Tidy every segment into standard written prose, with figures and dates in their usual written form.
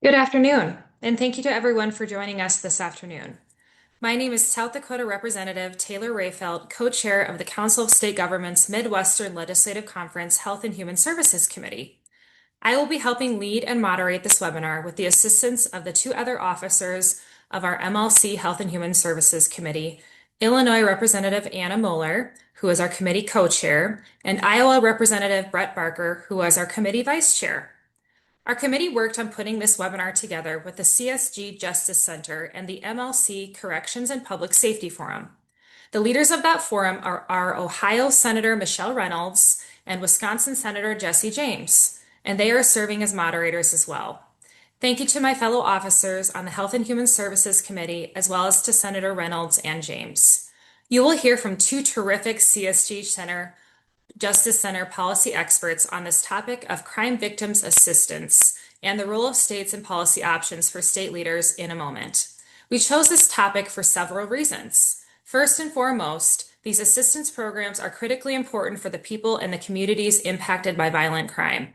Good afternoon, and thank you to everyone for joining us this afternoon. My name is South Dakota Representative Taylor Rayfeld, co-chair of the Council of State Governments Midwestern Legislative Conference Health and Human Services Committee. I will be helping lead and moderate this webinar with the assistance of the two other officers of our MLC Health and Human Services Committee, Illinois Representative Anna Moeller, who is our committee co-chair, and Iowa Representative Brett Barker, who is our committee vice chair. Our committee worked on putting this webinar together with the CSG Justice Center and the MLC Corrections and Public Safety Forum. The leaders of that forum are Ohio Senator Michelle Reynolds and Wisconsin Senator Jesse James, and they are serving as moderators as well. Thank you to my fellow officers on the Health and Human Services Committee, as well as to Senator Reynolds and James. You will hear from two terrific CSG Justice Center policy experts on this topic of crime victims assistance and the role of states and policy options for state leaders in a moment. We chose this topic for several reasons. First and foremost, these assistance programs are critically important for the people and the communities impacted by violent crime.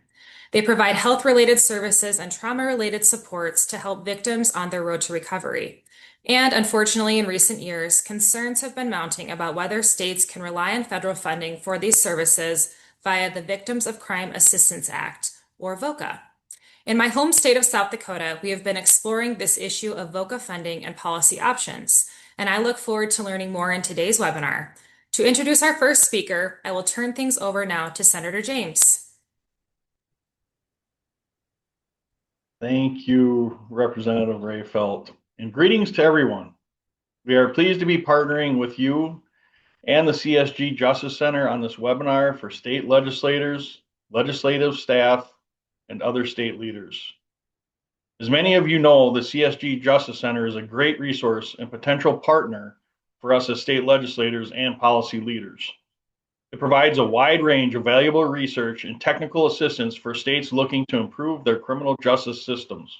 They provide health-related services and trauma-related supports to help victims on their road to recovery. And unfortunately, in recent years, concerns have been mounting about whether states can rely on federal funding for these services via the Victims of Crime Assistance Act, or VOCA. In my home state of South Dakota, we have been exploring this issue of VOCA funding and policy options, and I look forward to learning more in today's webinar. To introduce our first speaker, I will turn things over now to Senator James. Thank you, Representative Rayfeld. And greetings to everyone. We are pleased to be partnering with you and the CSG Justice Center on this webinar for state legislators, legislative staff, and other state leaders. As many of you know, the CSG Justice Center is a great resource and potential partner for us as state legislators and policy leaders. It provides a wide range of valuable research and technical assistance for states looking to improve their criminal justice systems.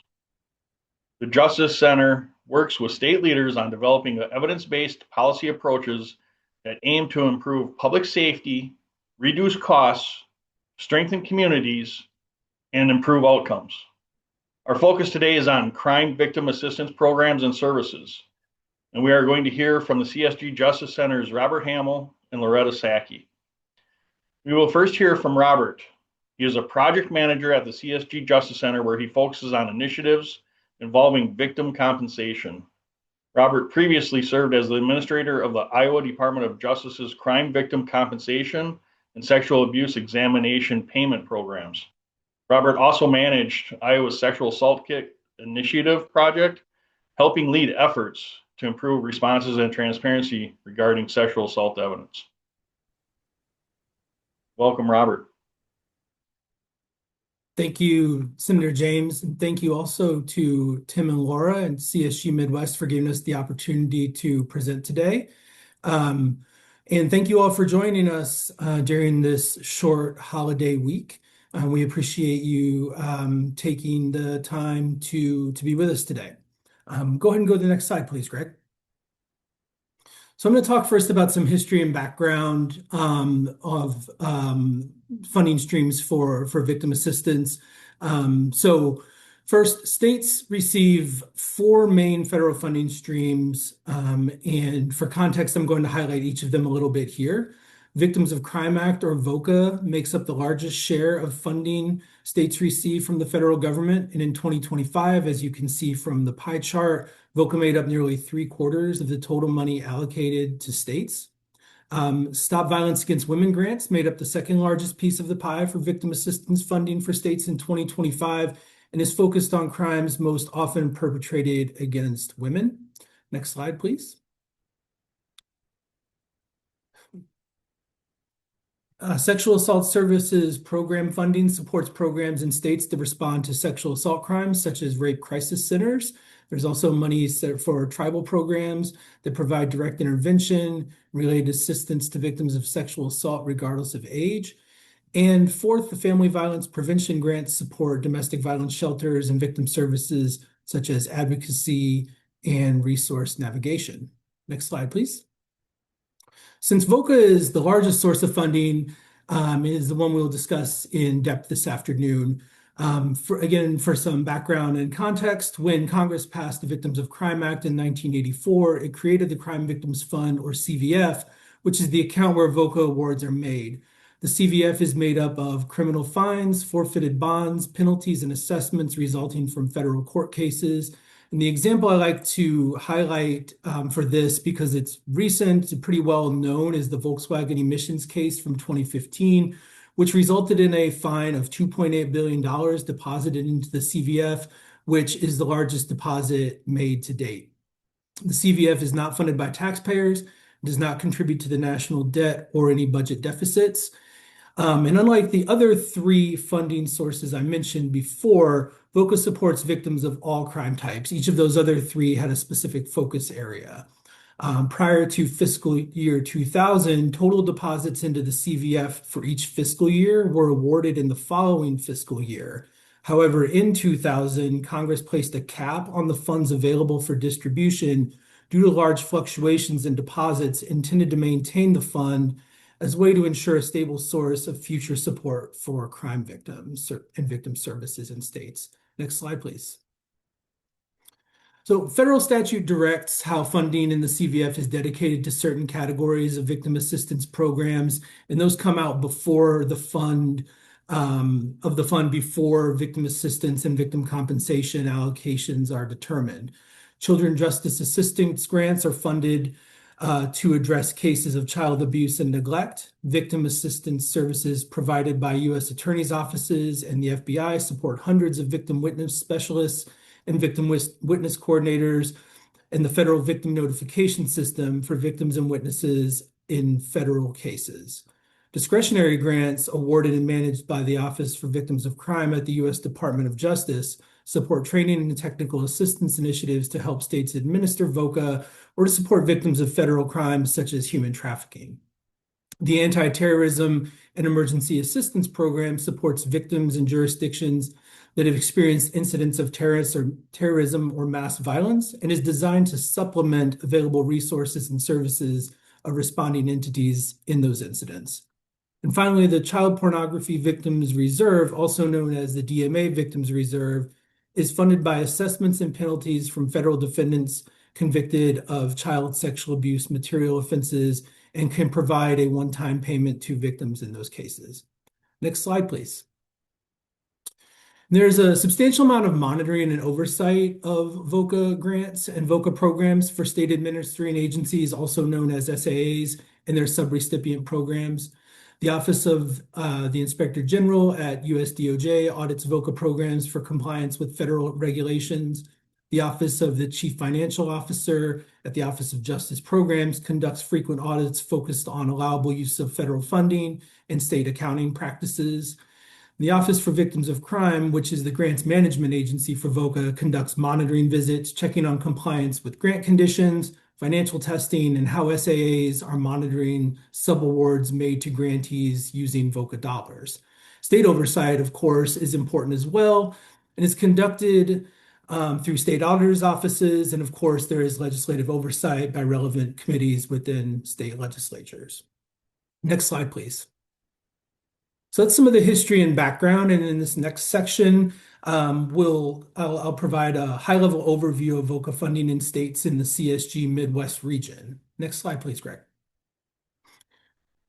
The Justice Center works with state leaders on developing evidence-based policy approaches that aim to improve public safety, reduce costs, strengthen communities, and improve outcomes. Our focus today is on crime victim assistance programs and services, and we are going to hear from the CSG Justice Center's Robert Hamill and Loretta Sacchi. We will first hear from Robert. He is a project manager at the CSG Justice Center, where he focuses on initiatives involving victim compensation. Robert previously served as the administrator of the Iowa Department of Justice's Crime Victim Compensation and Sexual Abuse Examination Payment Programs. Robert also managed Iowa's Sexual Assault Kit Initiative project, helping lead efforts to improve responses and transparency regarding sexual assault evidence. Welcome, Robert. Thank you, Senator James, and thank you also to Tim and Laura and CSG Midwest for giving us the opportunity to present today. And thank you all for joining us during this short holiday week. We appreciate you taking the time to be with us today. Go ahead and go to the next slide, please, Greg. So I'm going to talk first about some history and background of funding streams for victim assistance. So first, states receive four main federal funding streams. And for context, I'm going to highlight each of them a little bit here. Victims of Crime Act, or VOCA, makes up the largest share of funding states receive from the federal government. And in 2025, as you can see from the pie chart, VOCA made up nearly 3/4 of the total money allocated to states. Stop Violence Against Women grants made up the second largest piece of the pie for victim assistance funding for states in 2025 and is focused on crimes most often perpetrated against women. Next slide, please. Sexual Assault Services Program funding supports programs in states that respond to sexual assault crimes, such as rape crisis centers. There's also money set for tribal programs that provide direct intervention, related assistance to victims of sexual assault, regardless of age. And fourth, the Family Violence Prevention Grants support domestic violence shelters and victim services, such as advocacy and resource navigation. Next slide, please. Since VOCA is the largest source of funding, it is the one we'll discuss in depth this afternoon. For some background and context, when Congress passed the Victims of Crime Act in 1984, it created the Crime Victims Fund, or CVF, which is the account where VOCA awards are made. The CVF is made up of criminal fines, forfeited bonds, penalties, and assessments resulting from federal court cases. And the example I like to highlight for this, because it's recent, it's pretty well known, is the Volkswagen emissions case from 2015, which resulted in a fine of $2.8 billion deposited into the CVF, which is the largest deposit made to date. The CVF is not funded by taxpayers, does not contribute to the national debt or any budget deficits. And unlike the other three funding sources I mentioned before, VOCA supports victims of all crime types. Each of those other three had a specific focus area. Prior to fiscal year 2000, total deposits into the CVF for each fiscal year were awarded in the following fiscal year. However, in 2000, Congress placed a cap on the funds available for distribution due to large fluctuations in deposits intended to maintain the fund as a way to ensure a stable source of future support for crime victims and victim services in states. Next slide, please. So federal statute directs how funding in the CVF is dedicated to certain categories of victim assistance programs, and those come out before the fund before victim assistance and victim compensation allocations are determined. Children Justice Assistance grants are funded to address cases of child abuse and neglect. Victim assistance services provided by U.S. attorneys' offices and the FBI support hundreds of victim witness specialists and victim witness coordinators, and the federal victim notification system for victims and witnesses in federal cases. Discretionary grants awarded and managed by the Office for Victims of Crime at the U.S. Department of Justice support training and technical assistance initiatives to help states administer VOCA or to support victims of federal crimes such as human trafficking. The Anti-Terrorism and Emergency Assistance Program supports victims in jurisdictions that have experienced incidents of terrorism or mass violence, and is designed to supplement available resources and services of responding entities in those incidents. And finally, the Child Pornography Victims Reserve, also known as the DMA Victims Reserve, is funded by assessments and penalties from federal defendants convicted of child sexual abuse material offenses, and can provide a one-time payment to victims in those cases. Next slide, please. There's a substantial amount of monitoring and oversight of VOCA grants and VOCA programs for state administering agencies, also known as SAAs, and their subrecipient programs. The Office of the Inspector General at US DOJ audits VOCA programs for compliance with federal regulations. The Office of the Chief Financial Officer at the Office of Justice Programs conducts frequent audits focused on allowable use of federal funding and state accounting practices. The Office for Victims of Crime, which is the grants management agency for VOCA, conducts monitoring visits, checking on compliance with grant conditions, financial testing, and how SAAs are monitoring subawards made to grantees using VOCA dollars. State oversight, of course, is important as well, and is conducted through state auditors' offices, and of course, there is legislative oversight by relevant committees within state legislatures. Next slide, please. So that's some of the history and background, and in this next section, I'll provide a high-level overview of VOCA funding in states in the CSG Midwest region. Next slide, please, Greg.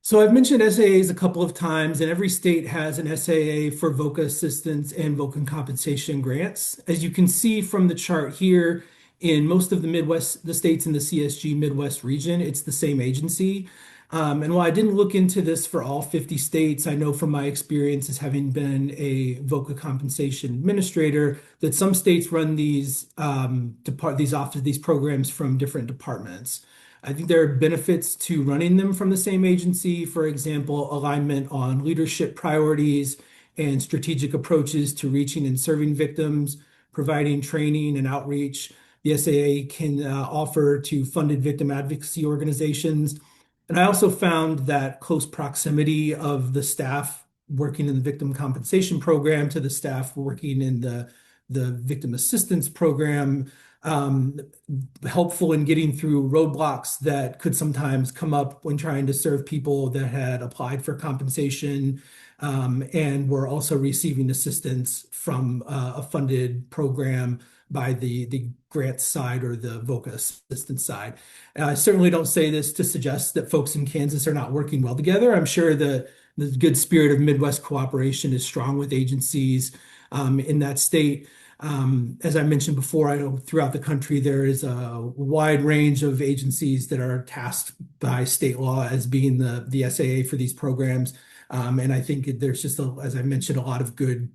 So I've mentioned SAAs a couple of times, and every state has an SAA for VOCA assistance and VOCA compensation grants. As you can see from the chart here, in most of the states in the CSG Midwest region, it's the same agency. And while I didn't look into this for all 50 states, I know from my experience as having been a VOCA compensation administrator that some states run these programs from different departments. I think there are benefits to running them from the same agency. For example, alignment on leadership priorities and strategic approaches to reaching and serving victims, providing training and outreach. The SAA can offer to funded victim advocacy organizations. And I also found that close proximity of the staff working in the victim compensation program to the staff working in the victim assistance program helpful in getting through roadblocks that could sometimes come up when trying to serve people that had applied for compensation And we're also receiving assistance from a funded program by the grant side or the VOCA assistance side. I certainly don't say this to suggest that folks in Kansas are not working well together. I'm sure the good spirit of Midwest cooperation is strong with agencies in that state. As I mentioned before, I know throughout the country there is a wide range of agencies that are tasked by state law as being the SAA for these programs. And I think there's just, as I mentioned, a lot of good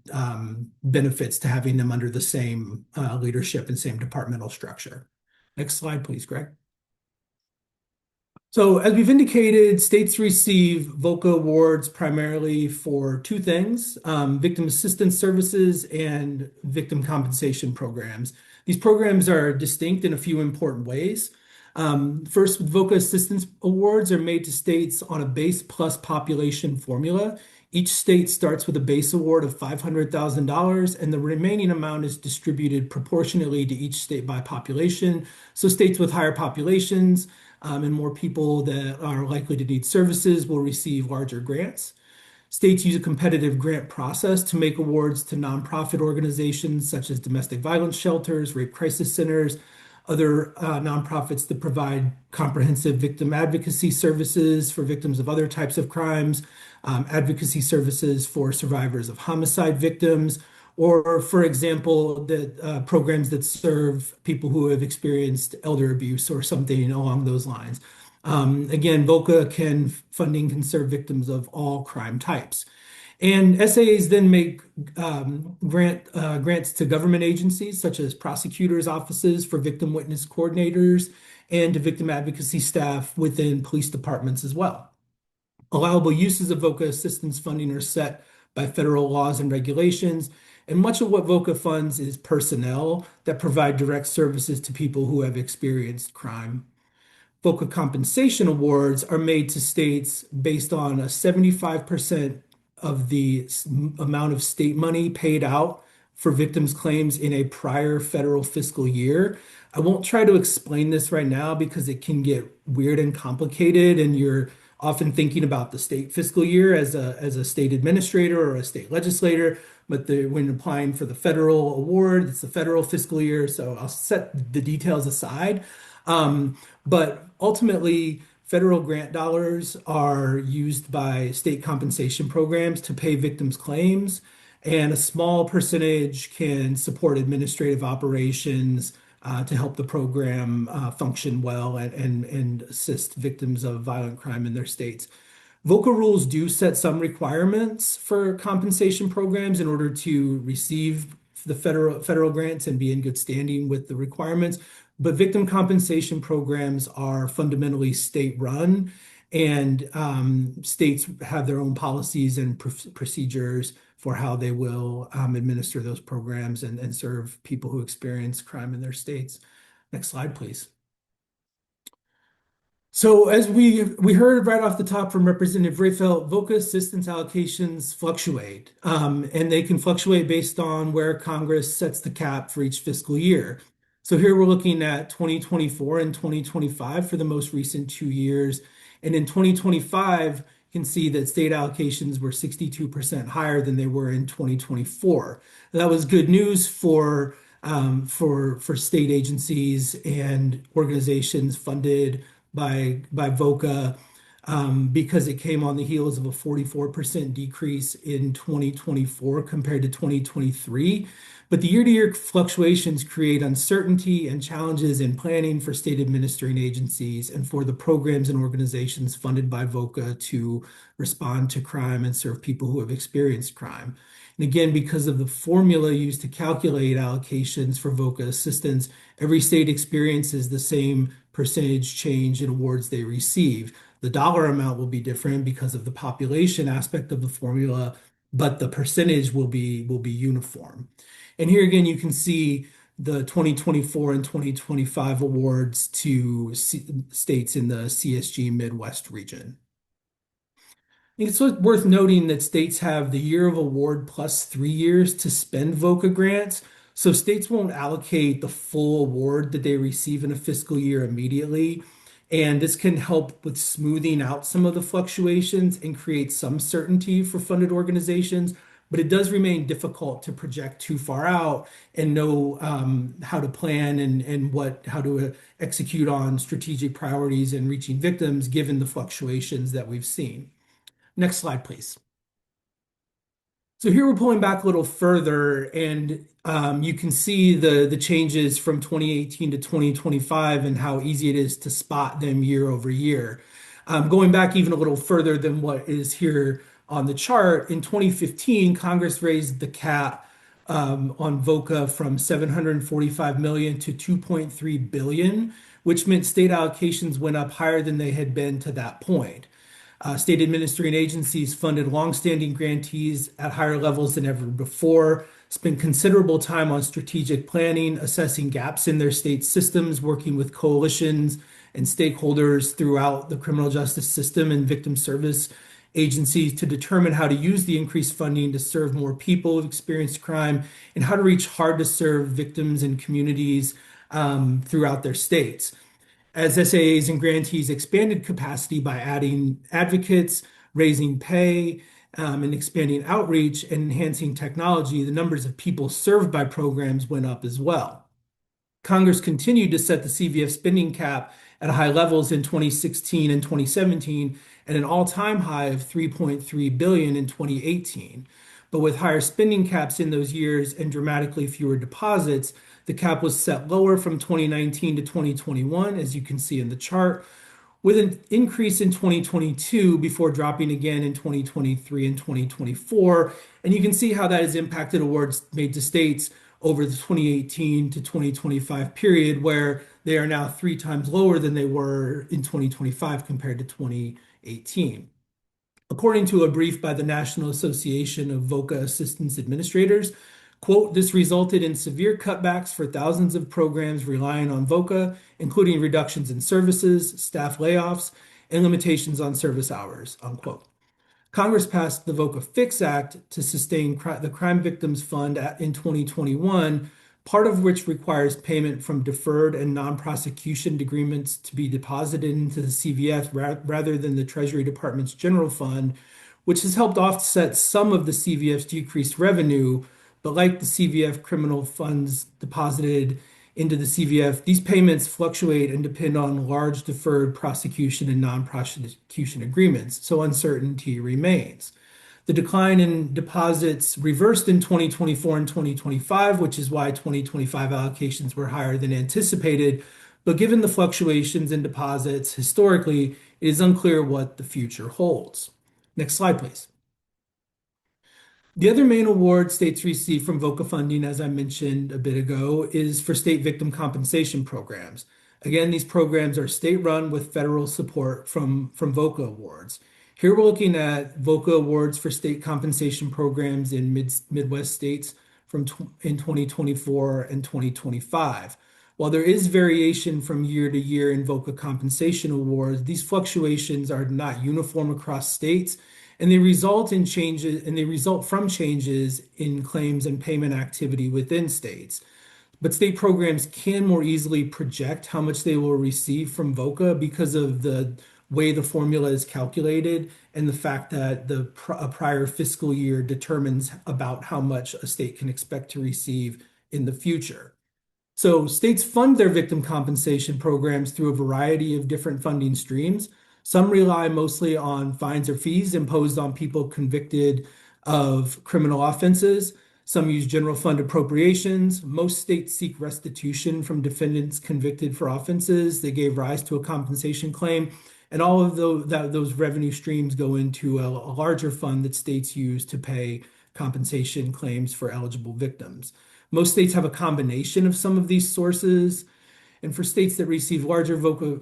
benefits to having them under the same leadership and same departmental structure. Next slide, please, Greg. So as we've indicated, states receive VOCA awards primarily for two things, victim assistance services and victim compensation programs. These programs are distinct in a few important ways. First, VOCA assistance awards are made to states on a base plus population formula. Each state starts with a base award of $500,000, and the remaining amount is distributed proportionately to each state by population. So states with higher populations and more people that are likely to need services will receive larger grants. States use a competitive grant process to make awards to nonprofit organizations such as domestic violence shelters, rape crisis centers, other nonprofits that provide comprehensive victim advocacy services for victims of other types of crimes, advocacy services for survivors of homicide victims, or, for example, the programs that serve people who have experienced elder abuse or something along those lines. Again, VOCA funding can serve victims of all crime types. And SAAs then make grants to government agencies such as prosecutors' offices for victim witness coordinators and to victim advocacy staff within police departments as well. Allowable uses of VOCA assistance funding are set by federal laws and regulations, and much of what VOCA funds is personnel that provide direct services to people who have experienced crime. VOCA compensation awards are made to states based on a 75% of the amount of state money paid out for victims' claims in a prior federal fiscal year. I won't try to explain this right now because it can get weird and complicated, and you're often thinking about the state fiscal year as a state administrator or a state legislator, but when applying for the federal award, it's the federal fiscal year. So I'll set the details aside. But ultimately, federal grant dollars are used by state compensation programs to pay victims' claims, and a small percentage can support administrative operations to help the program function well and assist victims of violent crime in their states. VOCA rules do set some requirements for compensation programs in order to receive the federal grants and be in good standing with the requirements. But victim compensation programs are fundamentally state-run, and states have their own policies and procedures for how they will administer those programs and serve people who experience crime in their states. Next slide, please. So as we heard right off the top from Representative Rayfeld, VOCA assistance allocations fluctuate, and they can fluctuate based on where Congress sets the cap for each fiscal year. So here we're looking at 2024 and 2025 for the most recent 2 years. And in 2025, you can see that state allocations were 62% higher than they were in 2024. That was good news for state agencies and organizations funded by VOCA because it came on the heels of a 44% decrease in 2024 compared to 2023. But the year-to-year fluctuations create uncertainty and challenges in planning for state administering agencies and for the programs and organizations funded by VOCA to respond to crime and serve people who have experienced crime. And again, because of the formula used to calculate allocations for VOCA assistance, every state experiences the same percentage change in awards they receive. The dollar amount will be different because of the population aspect of the formula, but the percentage will be uniform. And here again, you can see the 2024 and 2025 awards to states in the CSG Midwest region. It's worth noting that states have the year of award plus 3 years to spend VOCA grants. So states won't allocate the full award that they receive in a fiscal year immediately. And this can help with smoothing out some of the fluctuations and create some certainty for funded organizations. But it does remain difficult to project too far out and know how to plan and how to execute on strategic priorities and reaching victims given the fluctuations that we've seen. Next slide, please. So here we're pulling back a little further, and you can see the changes from 2018 to 2025 and how easy it is to spot them year over year. Going back even a little further than what is here on the chart, in 2015, Congress raised the cap on VOCA from 745 million to 2.3 billion, which meant state allocations went up higher than they had been to that point. State administering agencies funded longstanding grantees at higher levels than ever before, spent considerable time on strategic planning, assessing gaps in their state systems, working with coalitions and stakeholders throughout the criminal justice system and victim service agencies to determine how to use the increased funding to serve more people who've experienced crime and how to reach hard to serve victims and communities throughout their states. As SAAs and grantees expanded capacity by adding advocates, raising pay, and expanding outreach and enhancing technology, the numbers of people served by programs went up as well. Congress continued to set the CVF spending cap at high levels in 2016 and 2017 and an all-time high of 3.3 billion in 2018. But with higher spending caps in those years and dramatically fewer deposits, the cap was set lower from 2019 to 2021, as you can see in the chart, with an increase in 2022 before dropping again in 2023 and 2024. And you can see how that has impacted awards made to states over the 2018 to 2025 period, where they are now 3 times lower than they were in 2025 compared to 2018. According to a brief by the National Association of VOCA Assistance Administrators, quote, this resulted in severe cutbacks for thousands of programs relying on VOCA, including reductions in services, staff layoffs, and limitations on service hours, unquote. Congress passed the VOCA Fix Act to sustain the Crime Victims Fund in 2021, part of which requires payment from deferred and non-prosecution agreements to be deposited into the CVF rather than the Treasury Department's general fund, which has helped offset some of the CVF's decreased revenue. But like the CVF criminal funds deposited into the CVF, these payments fluctuate and depend on large deferred prosecution and non-prosecution agreements, so uncertainty remains. The decline in deposits reversed in 2024 and 2025, which is why 2025 allocations were higher than anticipated. But given the fluctuations in deposits historically, it is unclear what the future holds. Next slide, please. The other main award states receive from VOCA funding, as I mentioned a bit ago, is for state victim compensation programs. Again, these programs are state-run with federal support from VOCA awards. Here we're looking at VOCA awards for state compensation programs in Midwest states in 2024 and 2025. While there is variation from year to year in VOCA compensation awards, these fluctuations are not uniform across states, and they result from changes in claims and payment activity within states. But state programs can more easily project how much they will receive from VOCA because of the way the formula is calculated and the fact that a prior fiscal year determines about how much a state can expect to receive in the future. So states fund their victim compensation programs through a variety of different funding streams. Some rely mostly on fines or fees imposed on people convicted of criminal offenses. Some use general fund appropriations. Most states seek restitution from defendants convicted for offenses that gave rise to a compensation claim. And all of those revenue streams go into a larger fund that states use to pay compensation claims for eligible victims. Most states have a combination of some of these sources. And for states to receive larger VOCA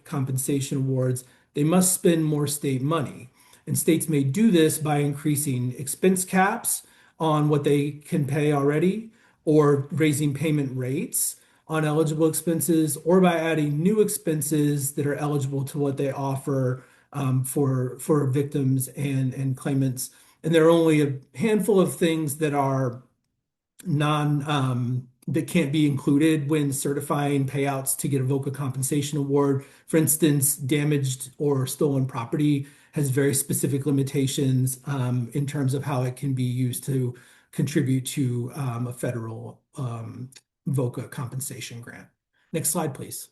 compensation awards, they must spend more state money. And states may do this by increasing expense caps on what they can pay already, or raising payment rates on eligible expenses, or by adding new expenses that are eligible to what they offer for victims and claimants. And there are only a handful of things that are that can't be included when certifying payouts to get a VOCA compensation award. For instance, damaged or stolen property has very specific limitations in terms of how it can be used to contribute to a federal VOCA compensation grant. Next slide, please.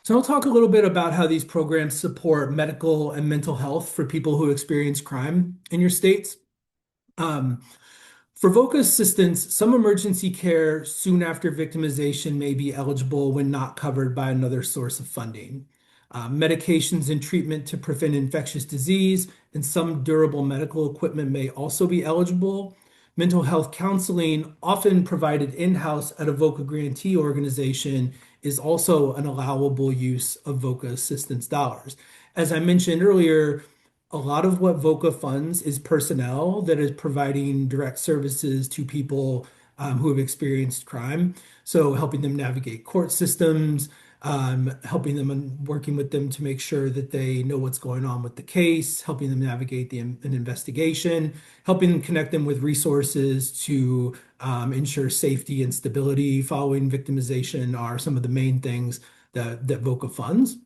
So I'll talk a little bit about how these programs support medical and mental health for people who experience crime in your states. Um, for VOCA assistance, some emergency care soon after victimization may be eligible when not covered by another source of funding. Medications and treatment to prevent infectious disease and some durable medical equipment may also be eligible. Mental health counseling, often provided in-house at a VOCA grantee organization, is also an allowable use of VOCA assistance dollars. As I mentioned earlier, a lot of what VOCA funds is personnel that is providing direct services to people who have experienced crime. So helping them navigate court systems, helping them and working with them to make sure that they know what's going on with the case, helping them navigate an investigation, helping them connect them with resources to ensure safety and stability following victimization are some of the main things that VOCA funds.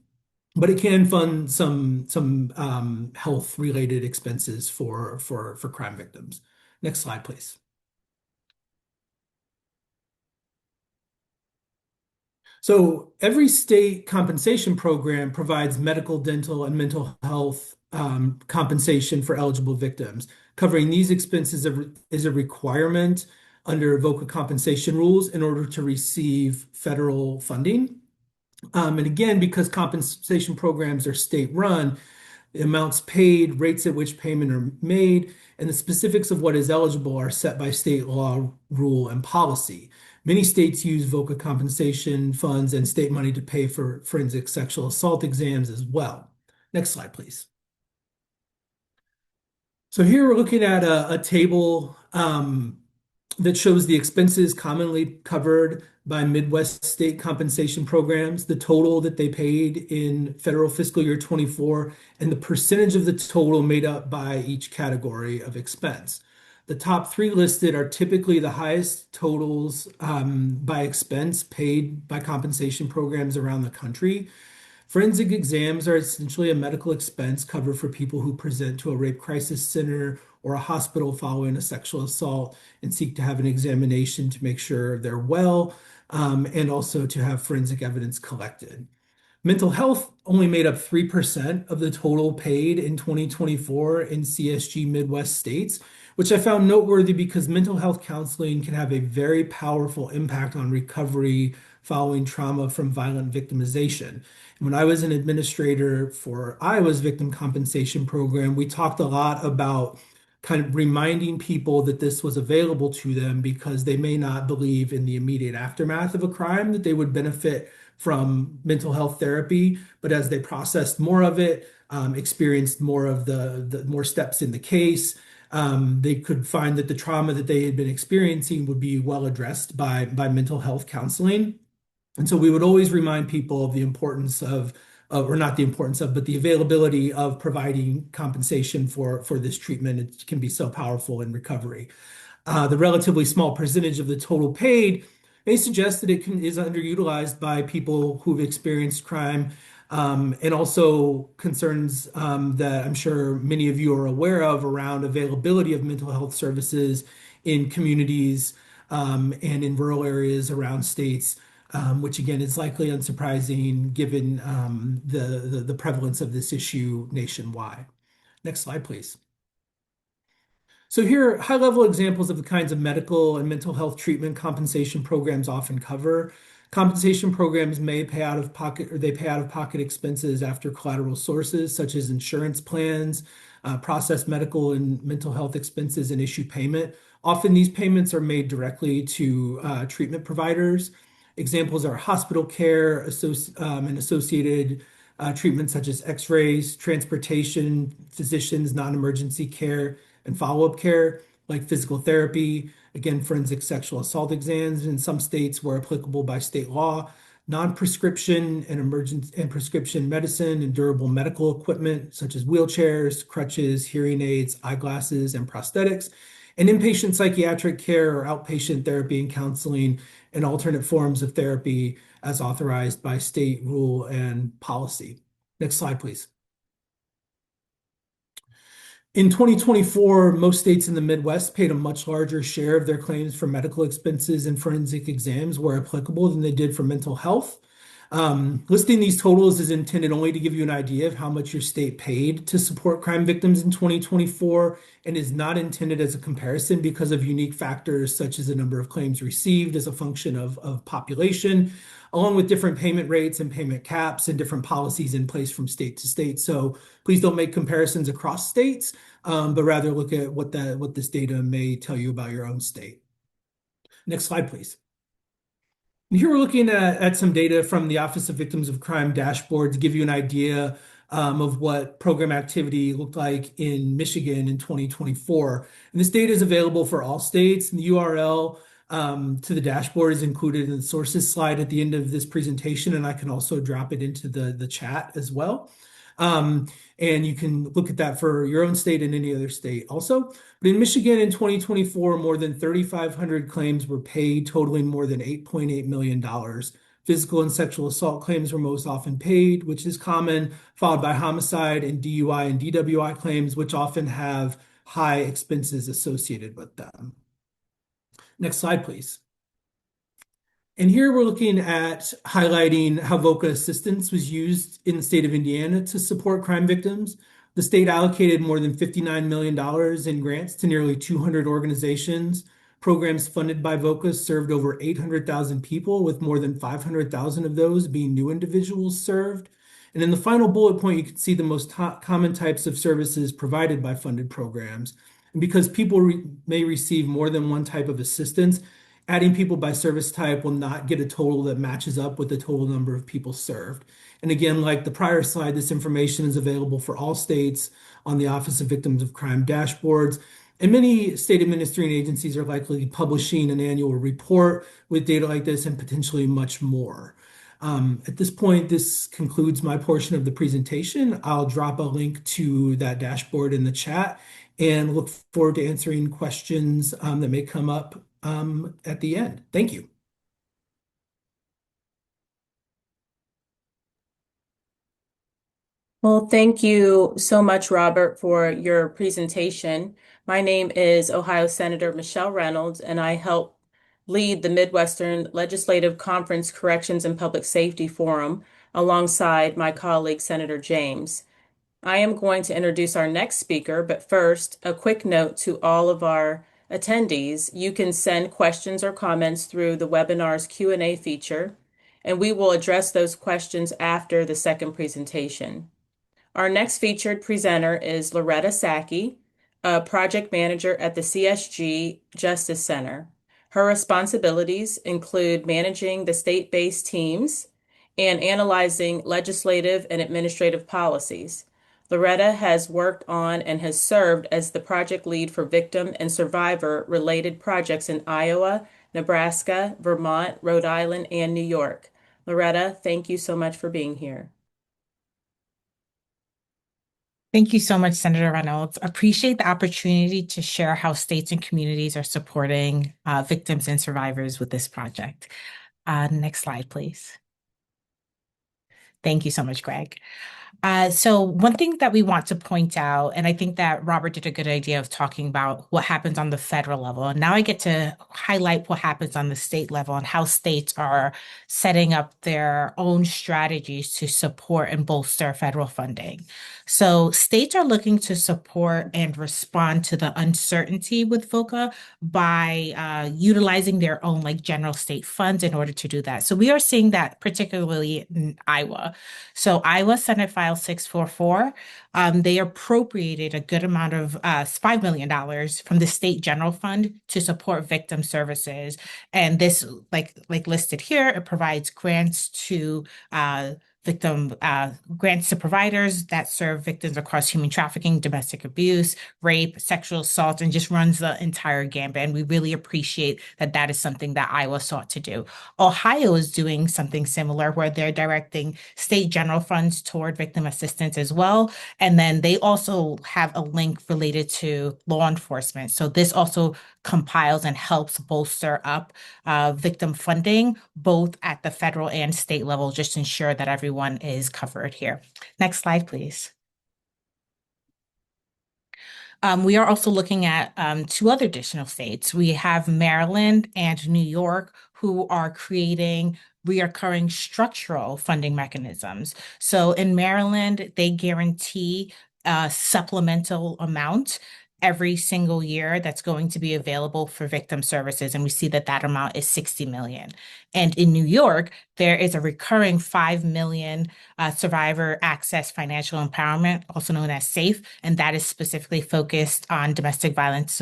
But it can fund some health related expenses for crime victims. Next slide, please. So every state compensation program provides medical, dental, and mental health compensation for eligible victims. Covering these expenses is a requirement under VOCA compensation rules in order to receive federal funding. And again, because compensation programs are state-run, the amounts paid, rates at which payment are made, and the specifics of what is eligible are set by state law, rule, and policy. Many states use VOCA compensation funds and state money to pay for forensic sexual assault exams as well. Next slide, please. So here we're looking at a table that shows the expenses commonly covered by Midwest state compensation programs, the total that they paid in federal fiscal year 24, and the percentage of the total made up by each category of expense. The top three listed are typically the highest totals by expense paid by compensation programs around the country. Forensic exams are essentially a medical expense covered for people who present to a rape crisis center or a hospital following a sexual assault and seek to have an examination to make sure they're well, and also to have forensic evidence collected. Mental health only made up 3% of the total paid in 2024 in CSG Midwest states, which I found noteworthy because mental health counseling can have a very powerful impact on recovery following trauma from violent victimization. When I was an administrator for Iowa's victim compensation program, we talked a lot about kind of reminding people that this was available to them because they may not believe in the immediate aftermath of a crime that they would benefit from mental health therapy, but as they processed more of it, experienced more of the more steps in the case, they could find that the trauma that they had been experiencing would be well addressed by mental health counseling. And so we would always remind people of the importance or not the importance of, but the availability of providing compensation for this treatment. It can be so powerful in recovery. The relatively small percentage of the total paid may suggest that is underutilized by people who've experienced crime, and also concerns that I'm sure many of you are aware of around availability of mental health services in communities and in rural areas around states, which again is likely unsurprising given the prevalence of this issue nationwide. Next slide, please. So here are high-level examples of the kinds of medical and mental health treatment compensation programs often cover. Compensation programs may pay out of pocket or they pay out of pocket expenses after collateral sources such as insurance plans, process medical and mental health expenses, and issue payment. Often these payments are made directly to treatment providers. Examples are hospital care and associated treatments such as x-rays, transportation, physicians, non-emergency care, and follow-up care like physical therapy, again, forensic sexual assault exams in some states where applicable by state law, non-prescription and emergent and prescription medicine and durable medical equipment such as wheelchairs, crutches, hearing aids, eyeglasses, and prosthetics, and inpatient psychiatric care or outpatient therapy and counseling and alternate forms of therapy as authorized by state rule and policy. Next slide, please. In 2024, most states in the Midwest paid a much larger share of their claims for medical expenses and forensic exams where applicable than they did for mental health. Listing these totals is intended only to give you an idea of how much your state paid to support crime victims in 2024 and is not intended as a comparison because of unique factors such as the number of claims received as a function of population, along with different payment rates and payment caps and different policies in place from state to state. So please don't make comparisons across states, but rather look at what this data may tell you about your own state. Next slide, please. And here we're looking at some data from the Office of Victims of Crime dashboard to give you an idea of what program activity looked like in Michigan in 2024. And this data is available for all states. And the URL to the dashboard is included in the sources slide at the end of this presentation, and I can also drop it into the chat as well. And you can look at that for your own state and any other state also. But in Michigan in 2024, more than 3,500 claims were paid, totaling more than $8.8 million. Physical and sexual assault claims were most often paid, which is common, followed by homicide and DUI and DWI claims, which often have high expenses associated with them. Next slide, please. And here we're looking at highlighting how VOCA assistance was used in the state of Indiana to support crime victims. The state allocated more than $59 million in grants to nearly 200 organizations. Programs funded by VOCA served over 800,000 people, with more than 500,000 of those being new individuals served. And in the final bullet point, you can see the most common types of services provided by funded programs. And because people may receive more than one type of assistance, adding people by service type will not get a total that matches up with the total number of people served. And again, like the prior slide, this information is available for all states on the Office of Victims of Crime dashboards. And many state administrating agencies are likely publishing an annual report with data like this and potentially much more. At this point, this concludes my portion of the presentation. I'll drop a link to that dashboard in the chat and look forward to answering questions that may come up at the end. Thank you. Well, thank you so much, Robert, for your presentation. My name is Ohio Senator Michelle Reynolds, and I help lead the Midwestern Legislative Conference Corrections and Public Safety Forum alongside my colleague, Senator James. I am going to introduce our next speaker, but first, a quick note to all of our attendees. You can send questions or comments through the webinar's Q&A feature, and we will address those questions after the second presentation. Our next featured presenter is Loretta Sacchi, a project manager at the CSG Justice Center. Her responsibilities include managing the state-based teams and analyzing legislative and administrative policies. Loretta has worked on and has served as the project lead for victim and survivor related projects in Iowa, Nebraska, Vermont, Rhode Island, and New York. Loretta, thank you so much for being here. Thank you so much, Senator Reynolds. Appreciate the opportunity to share how states and communities are supporting victims and survivors with this project. Next slide, please. Thank you so much, Greg. So one thing that we want to point out, and I think that Robert did a good idea of talking about what happens on the federal level. And now I get to highlight what happens on the state level and how states are setting up their own strategies to support and bolster federal funding. So states are looking to support and respond to the uncertainty with VOCA by utilizing their own general state funds in order to do that. So we are seeing that particularly in Iowa. So Iowa Senate File 644, they appropriated a good amount of $5 million from the state general fund to support victim services. And this, like listed here, it provides grants to victim grants to providers that serve victims across human trafficking, domestic abuse, rape, sexual assault, and just runs the entire gambit. And we really appreciate that that is something that Iowa sought to do. Ohio is doing something similar where they're directing state general funds toward victim assistance as well. And then they also have a link related to law enforcement. So this also compiles and helps bolster up victim funding, both at the federal and state level, just to ensure that everyone is covered here. Next slide, please. We are also looking at two other additional states. We have Maryland and New York, who are creating reoccurring structural funding mechanisms. So in Maryland, they guarantee a supplemental amount every single year that's going to be available for victim services. And we see that that amount is 60 million. And in New York, there is a recurring 5 million survivor access financial empowerment, also known as SAFE, and that is specifically focused on domestic violence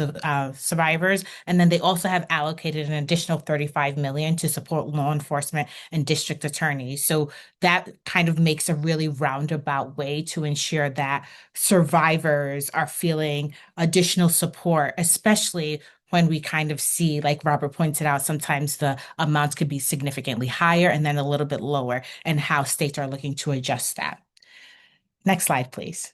survivors. And then they also have allocated an additional 35 million to support law enforcement and district attorneys. So that kind of makes a really roundabout way to ensure that survivors are feeling additional support, especially when we kind of see, like Robert pointed out, sometimes the amounts could be significantly higher and then a little bit lower, and how states are looking to adjust that. Next slide, please.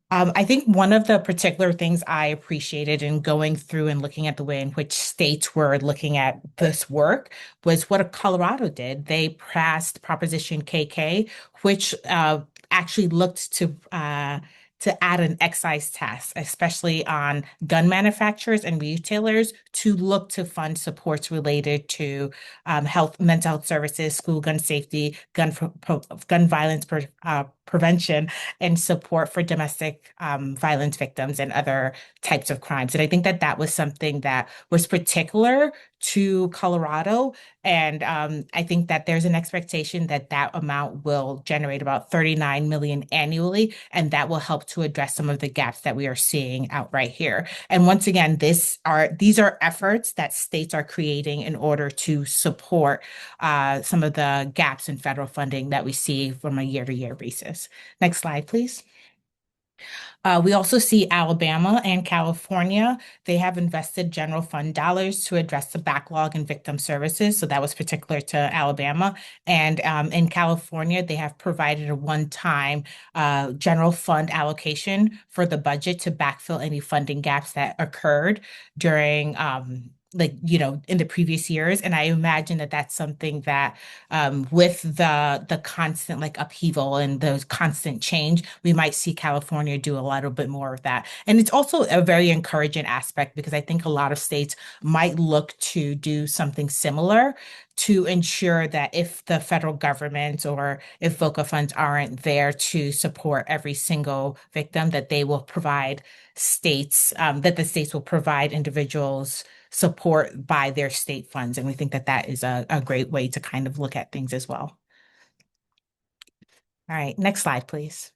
I think one of the particular things I appreciated in going through and looking at the way in which states were looking at this work was what Colorado did. They passed Proposition KK, which actually looked to add an excise tax, especially on gun manufacturers and retailers, to look to fund supports related to mental health services, school gun safety, gun violence prevention, and support for domestic violence victims and other types of crimes. And I think that that was something that was particular to Colorado. And I think that there's an expectation that that amount will generate about 39 million annually, and that will help to address some of the gaps that we are seeing out right here. And once again, these are efforts that states are creating in order to support some of the gaps in federal funding that we see from a year-to-year basis. Next slide, please. We also see Alabama and California. They have invested general fund dollars to address the backlog in victim services. So that was particular to Alabama. And in California, they have provided a one-time general fund allocation for the budget to backfill any funding gaps that occurred during in the previous years. And I imagine that that's something that with the constant like upheaval and the constant change, we might see California do a little bit more of that. And it's also a very encouraging aspect because I think a lot of states might look to do something similar to ensure that if the federal government or if VOCA funds aren't there to support every single victim, that they will provide that the states will provide individuals support by their state funds. And we think that that is a great way to kind of look at things as well. All right, next slide, please.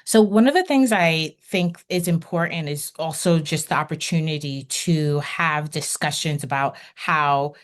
So one of the things I think is important is also just the opportunity to have discussions about how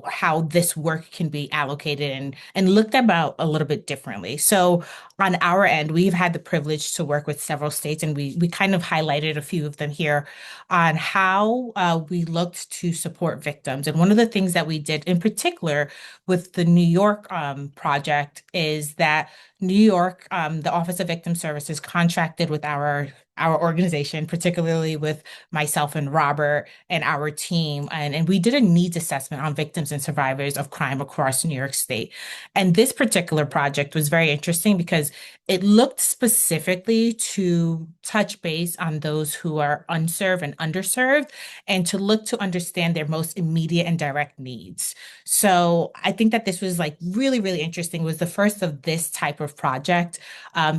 how this work can be allocated and looked about a little bit differently. So on our end, we've had the privilege to work with several states, and we kind of highlighted a few of them here on how we looked to support victims. And one of the things that we did in particular with the New York project is that New York, the Office of Victim Services contracted with our organization, particularly with myself and Robert and our team. And we did a needs assessment on victims and survivors of crime across New York State. And this particular project was very interesting because it looked specifically to touch base on those who are unserved and underserved and to look to understand their most immediate and direct needs. So I think that this was like really, really interesting. It was the first of this type of project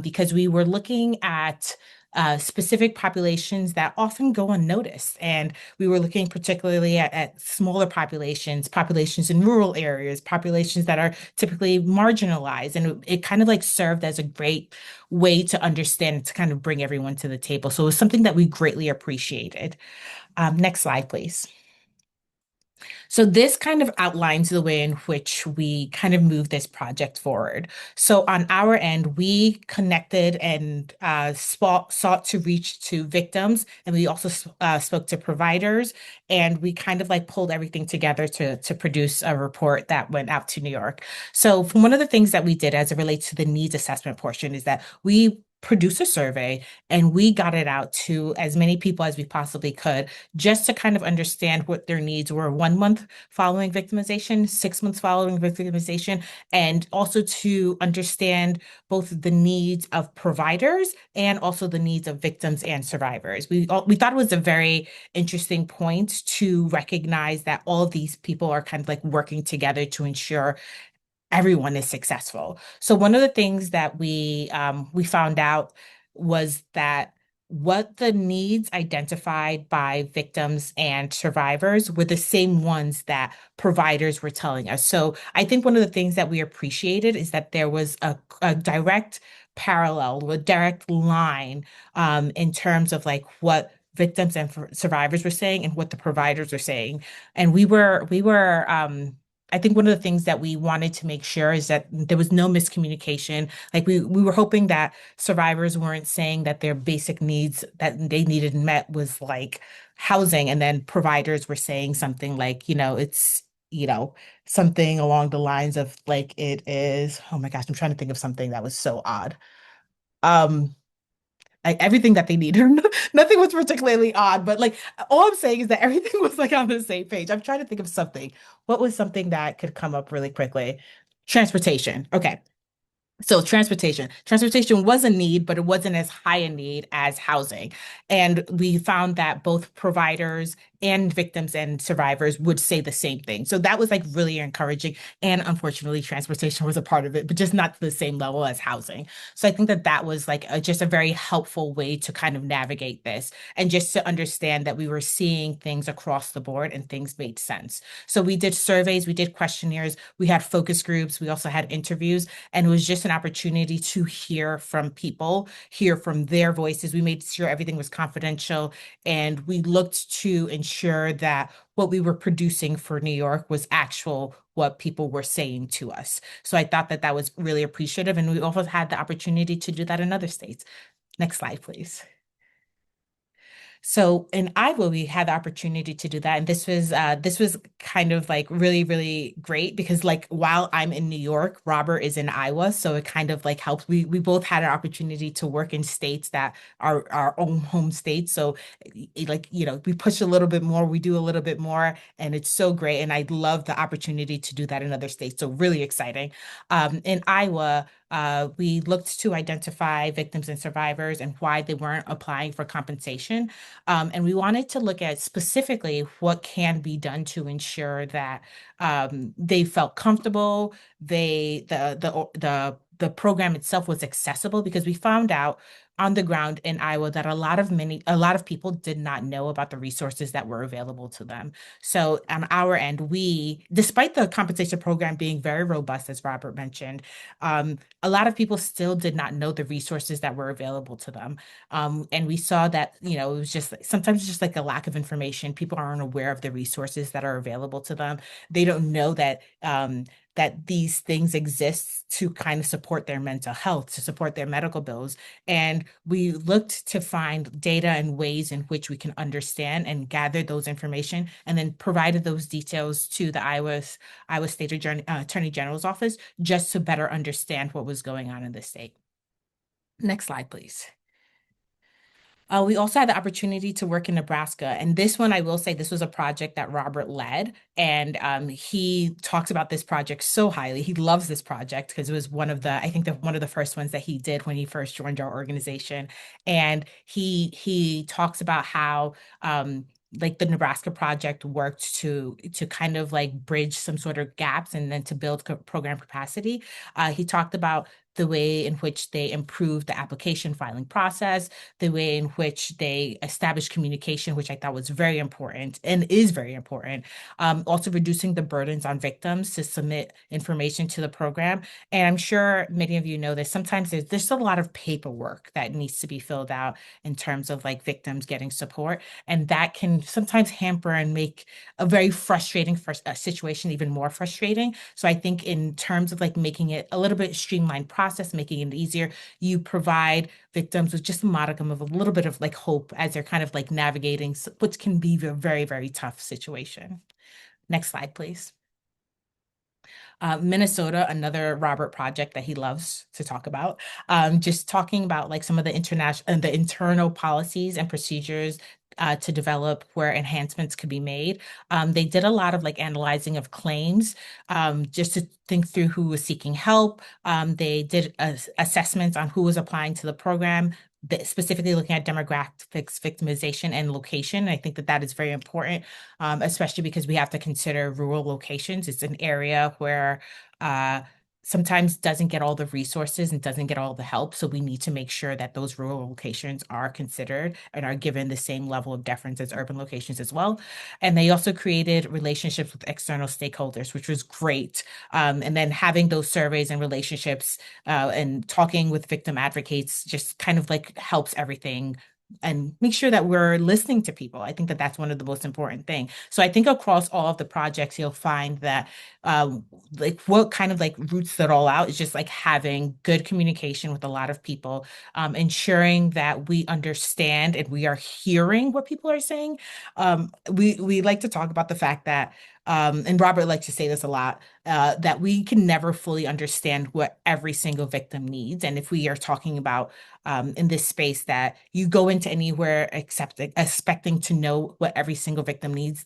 because we were looking at specific populations that often go unnoticed. And we were looking particularly at smaller populations in rural areas, populations that are typically marginalized. And it kind of like served as a great way to understand, to kind of bring everyone to the table. So it was something that we greatly appreciated. Next slide, please. So this kind of outlines the way in which we kind of move this project forward. So on our end, we connected and sought to reach to victims, and we also spoke to providers, and we kind of like pulled everything together to produce a report that went out to New York. So from one of the things that we did as it relates to the needs assessment portion is that we produced a survey and we got it out to as many people as we possibly could just to kind of understand what their needs were 1 month following victimization, 6 months following victimization, and also to understand both the needs of providers and also the needs of victims and survivors. We thought it was a very interesting point to recognize that all of these people are kind of like working together to ensure everyone is successful. So one of the things that we found out was that what the needs identified by victims and survivors were the same ones that providers were telling us. So I think one of the things that we appreciated is that there was a direct parallel, a direct line in terms of like what victims and survivors were saying and what the providers were saying. And we were I think one of the things that we wanted to make sure is that there was no miscommunication. Like we were hoping that survivors weren't saying that their basic needs that they needed met was like housing, and then providers were saying something like, it's, something along the lines of like it is, oh my gosh, I'm trying to think of something that was so odd. Um, like everything that they needed. Nothing was particularly odd, but like all I'm saying is that everything was like on the same page. I'm trying to think of something. What was something that could come up really quickly? Transportation. Okay. So transportation was a need, but it wasn't as high a need as housing. And we found that both providers and victims and survivors would say the same thing. So that was like really encouraging. And unfortunately, transportation was a part of it, but just not to the same level as housing. So I think that that was like just a very helpful way to kind of navigate this and just to understand that we were seeing things across the board and things made sense. So we did surveys, we did questionnaires, we had focus groups, we also had interviews, and it was just an opportunity to hear from people, hear from their voices. We made sure everything was confidential, and we looked to ensure that what we were producing for New York was actual what people were saying to us. So I thought that that was really appreciative, and we also had the opportunity to do that in other states. Next slide, please. So in Iowa, we had the opportunity to do that, and this was kind of like really, really great because like while I'm in New York, Robert is in Iowa, so it kind of like helps. We both had an opportunity to work in states that are our own home states. So like we push a little bit more, we do a little bit more, and it's so great. And I love the opportunity to do that in other states. So really exciting. In Iowa. We looked to identify victims and survivors and why they weren't applying for compensation. And we wanted to look at specifically what can be done to ensure that they felt comfortable, the program itself was accessible because we found out on the ground in Iowa that a lot of people did not know about the resources that were available to them. So on our end, despite the compensation program being very robust, as Robert mentioned, a lot of people still did not know the resources that were available to them. And we saw that, it was just sometimes just like a lack of information. People aren't aware of the resources that are available to them. They don't know that these things exist to kind of support their mental health, to support their medical bills. And we looked to find data and ways in which we can understand and gather those information and then provided those details to the Iowa State Attorney General's office just to better understand what was going on in the state. Next slide, please. We also had the opportunity to work in Nebraska. And this one, I will say, this was a project that Robert led. And he talks about this project so highly. He loves this project because it was I think one of the first ones that he did when he first joined our organization. And he talks about how like the Nebraska project worked to kind of like bridge some sort of gaps and then to build program capacity. He talked about the way in which they improved the application filing process, the way in which they established communication, which I thought was very important and is very important. Also reducing the burdens on victims to submit information to the program. And I'm sure many of you know that sometimes there's a lot of paperwork that needs to be filled out in terms of like victims getting support. And that can sometimes hamper and make a very frustrating situation even more frustrating. So I think in terms of like making it a little bit streamlined process, making it easier, you provide victims with just a modicum of a little bit of like hope as they're kind of like navigating what can be a very, very tough situation. Next slide, please. Minnesota, another Robert project that he loves to talk about. Just talking about like some of the the internal policies and procedures to develop where enhancements could be made. They did a lot of like analyzing of claims, just to think through who was seeking help. They did assessments on who was applying to the program, specifically looking at demographics, victimization, and location. I think that that is very important, especially because we have to consider rural locations. It's an area where sometimes doesn't get all the resources and doesn't get all the help. So we need to make sure that those rural locations are considered and are given the same level of deference as urban locations as well. And they also created relationships with external stakeholders, which was great. And then having those surveys and relationships and talking with victim advocates just kind of like helps everything and make sure that we're listening to people. I think that that's one of the most important things. So I think across all of the projects, you'll find that like what kind of like roots it all out is just like having good communication with a lot of people, ensuring that we understand and we are hearing what people are saying. We like to talk about the fact that and Robert likes to say this a lot, that we can never fully understand what every single victim needs. And if we are talking about in this space that you go into anywhere except expecting to know what every single victim needs,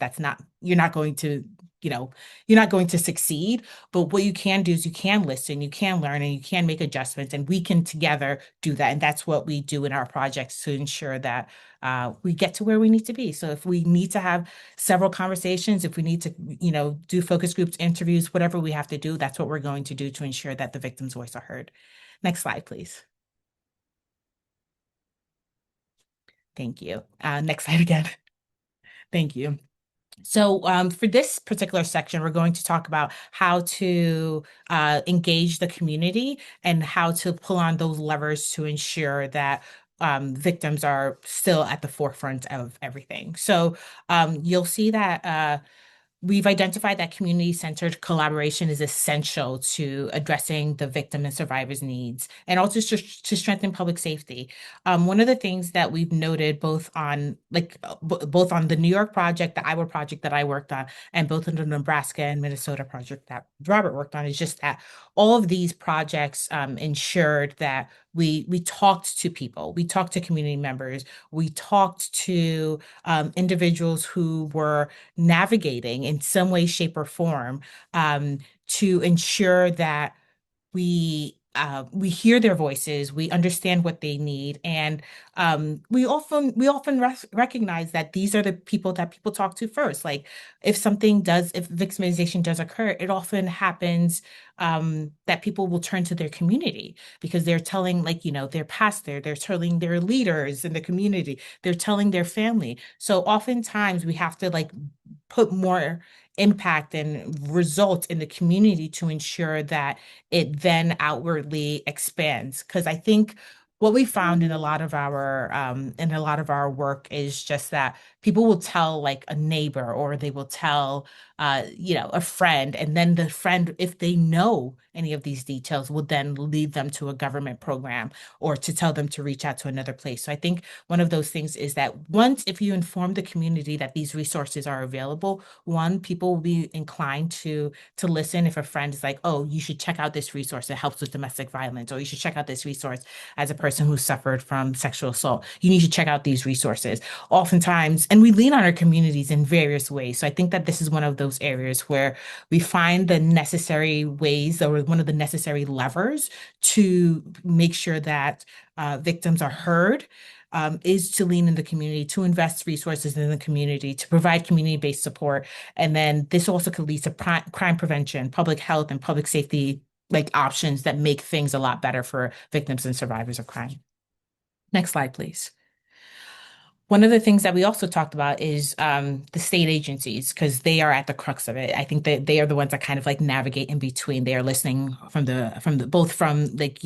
you're not going to, you're not going to succeed. But what you can do is you can listen, you can learn, and you can make adjustments, and we can together do that. And that's what we do in our projects to ensure that we get to where we need to be. So if we need to have several conversations, if we need to, do focus groups, interviews, whatever we have to do, that's what we're going to do to ensure that the victim's voice are heard. Next slide, please. Thank you. Next slide again. Thank you. So for this particular section, we're going to talk about how to engage the community and how to pull on those levers to ensure that victims are still at the forefront of everything. So you'll see that we've identified that community-centered collaboration is essential to addressing the victim and survivors' needs, and also to strengthen public safety. One of the things that we've noted both on both on the New York project, the Iowa project that I worked on, and both in the Nebraska and Minnesota project that Robert worked on, is just that all of these projects ensured that we talked to people, we talked to community members, we talked to individuals who were navigating in some way, shape, or form to ensure that we hear their voices, we understand what they need, and we often recognize that these are the people that people talk to first. Like if victimization does occur, it often happens that people will turn to their community because they're telling their pastor, they're telling their leaders in the community, they're telling their family. So oftentimes we have to put more impact and results in the community to ensure that it then outwardly expands. Because I think what we found in a lot of our work is just that people will tell like a neighbor, or they will tell a friend, and then the friend, if they know any of these details, will then lead them to a government program or to tell them to reach out to another place. So I think one of those things is that if you inform the community that these resources are available, people will be inclined to listen. If a friend is like, oh, you should check out this resource, it helps with domestic violence, or you should check out this resource as a person who suffered from sexual assault, you need to check out these resources. Oftentimes, and we lean on our communities in various ways. So I think that this is one of those areas where we find the necessary ways, or one of the necessary levers to make sure that victims are heard, is to lean in the community, to invest resources in the community, to provide community-based support. And then this also could lead to crime prevention, public health, and public safety like options that make things a lot better for victims and survivors of crime. Next slide, please. One of the things that we also talked about is the state agencies, because they are at the crux of it. I think that they are the ones that kind of like navigate in between. They are listening from the both from like,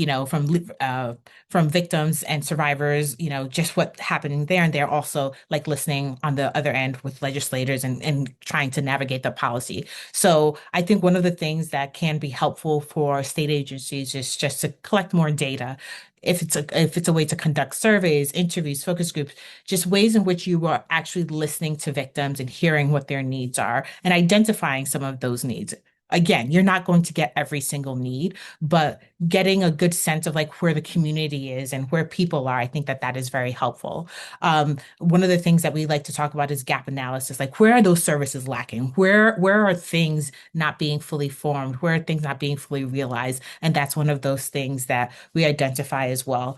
from victims and survivors, just what's happening there. And they're also like listening on the other end with legislators and trying to navigate the policy. So I think one of the things that can be helpful for state agencies is just to collect more data. If it's a way to conduct surveys, interviews, focus groups, just ways in which you are actually listening to victims and hearing what their needs are and identifying some of those needs. Again, you're not going to get every single need, but getting a good sense of like where the community is and where people are, I think that that is very helpful. One of the things that we like to talk about is gap analysis. Like, where are those services lacking? Where are things not being fully formed? Where are things not being fully realized? And that's one of those things that we identify as well.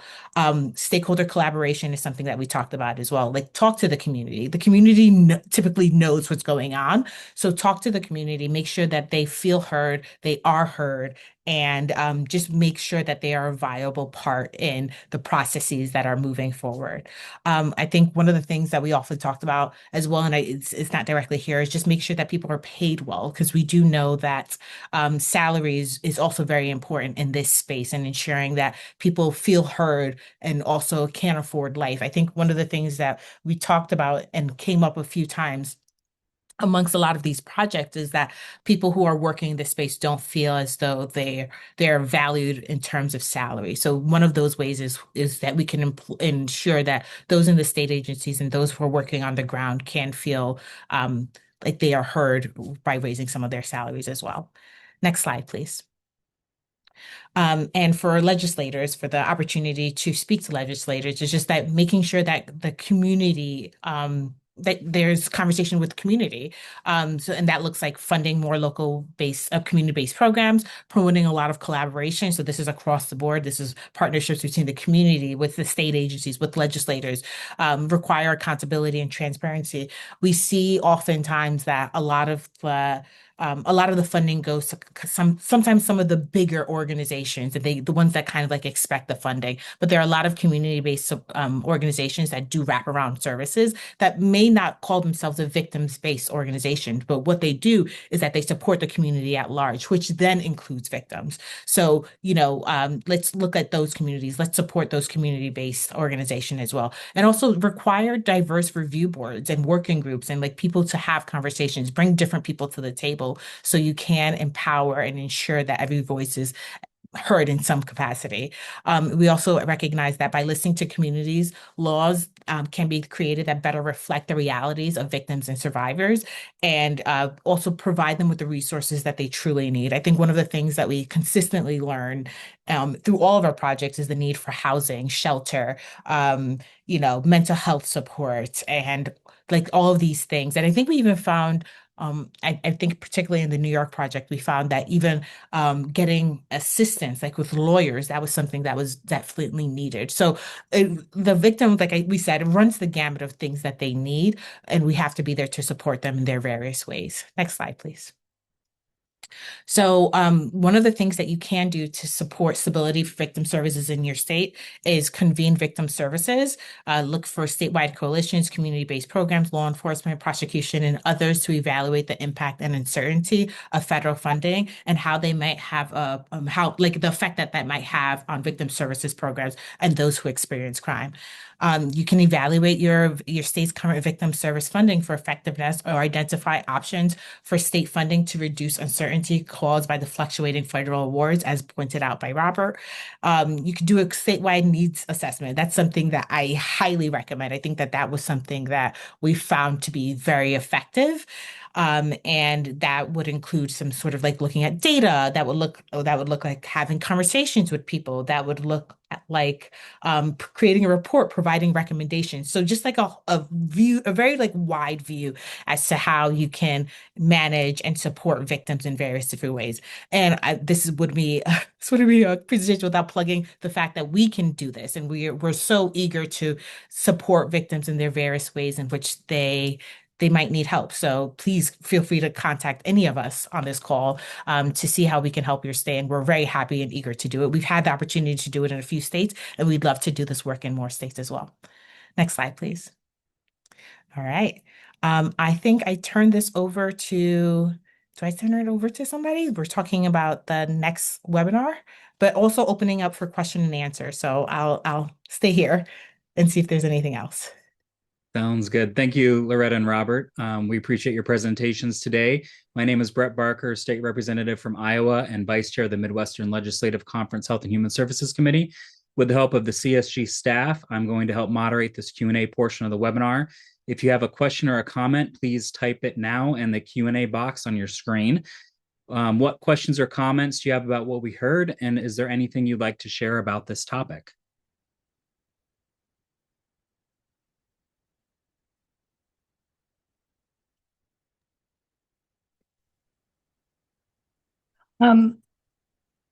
Stakeholder collaboration is something that we talked about as well. Like, talk to the community. The community typically knows what's going on. So talk to the community, make sure that they feel heard, they are heard, and just make sure that they are a viable part in the processes that are moving forward. I think one of the things that we often talked about as well, and it's not directly here, is just make sure that people are paid well, because we do know that salaries is also very important in this space and ensuring that people feel heard and also can afford life. I think one of the things that we talked about and came up a few times amongst a lot of these projects is that people who are working in this space don't feel as though they're valued in terms of salary. So one of those ways is that we can ensure that those in the state agencies and those who are working on the ground can feel like they are heard by raising some of their salaries as well. Next slide, please. And for legislators, for the opportunity to speak to legislators, is just that making sure that the community, that there's conversation with the community. And that looks like funding more community-based programs, promoting a lot of collaboration. So this is across the board. This is partnerships between the community with the state agencies, with legislators, require accountability and transparency. We see oftentimes that a lot of the funding goes to sometimes some of the bigger organizations, and the ones that kind of like expect the funding. But there are a lot of community-based organizations that do wraparound services that may not call themselves a victims-based organization, but what they do is that they support the community at large, which then includes victims. So, let's look at those communities. Let's support those community-based organizations as well, and also require diverse review boards and working groups and like people to have conversations, bring different people to the table so you can empower and ensure that every voice is heard in some capacity. We also recognize that by listening to communities, laws can be created that better reflect the realities of victims and survivors, and also provide them with the resources that they truly need. I think one of the things that we consistently learn through all of our projects is the need for housing, shelter, mental health support, and like all of these things. And I think we even found I think particularly in the New York project, we found that even getting assistance, like with lawyers, that was something that was definitely needed. So the victim, like we said, runs the gamut of things that they need, and we have to be there to support them in their various ways. Next slide, please. So one of the things that you can do to support stability for victim services in your state is convene victim services, look for statewide coalitions, community-based programs, law enforcement, prosecution, and others to evaluate the impact and uncertainty of federal funding and how they might have the effect that that might have on victim services programs and those who experience crime. You can evaluate your state's current victim service funding for effectiveness or identify options for state funding to reduce uncertainty caused by the fluctuating federal awards, as pointed out by Robert. You can do a statewide needs assessment. That's something that I highly recommend. I think that that was something that we found to be very effective. And that would include some sort of like looking at data that would look like having conversations with people, that would look at like creating a report, providing recommendations. So just like a very like wide view as to how you can manage and support victims in various different ways. And this would be a presentation without plugging the fact that we can do this, and we're so eager to support victims in their various ways in which they they might need help. So please feel free to contact any of us on this call to see how we can help your state. And we're very happy and eager to do it. We've had the opportunity to do it in a few states, and we'd love to do this work in more states as well. Next slide, please. All right. I think I turn this over to, do I turn it over to somebody? We're talking about the next webinar, but also opening up for question and answer. So I'll stay here and see if there's anything else. Sounds good. Thank you, Loretta and Robert. We appreciate your presentations today. My name is Brett Barker, State Representative from Iowa and Vice Chair of the Midwestern Legislative Conference Health and Human Services Committee. With the help of the CSG staff, I'm going to help moderate this Q&A portion of the webinar. If you have a question or a comment, please type it now in the Q&A box on your screen. What questions or comments do you have about what we heard? And is there anything you'd like to share about this topic?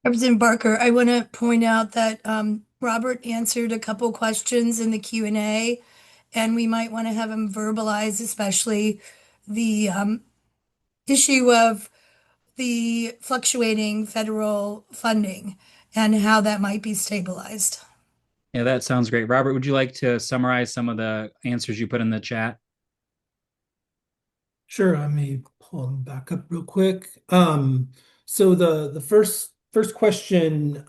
Representative Barker, I want to point out that Robert answered a couple questions in the Q&A, and we might want to have him verbalize, especially the issue of the fluctuating federal funding and how that might be stabilized. Yeah, that sounds great. Robert, would you like to summarize some of the answers you put in the chat? Sure, let me pull them back up real quick. So the first question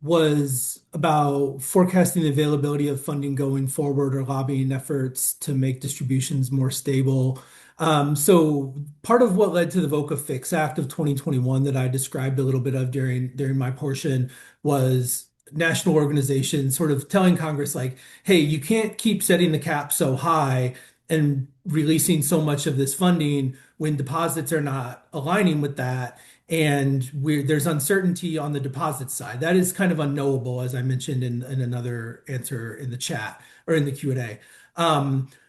was about forecasting the availability of funding going forward or lobbying efforts to make distributions more stable. So part of what led to the VOCA Fix Act of 2021 that I described a little bit of during my portion was national organizations sort of telling Congress like, hey, you can't keep setting the cap so high and releasing so much of this funding when deposits are not aligning with that. And there's uncertainty on the deposit side. That is kind of unknowable, as I mentioned in another answer in the chat or in the Q&A.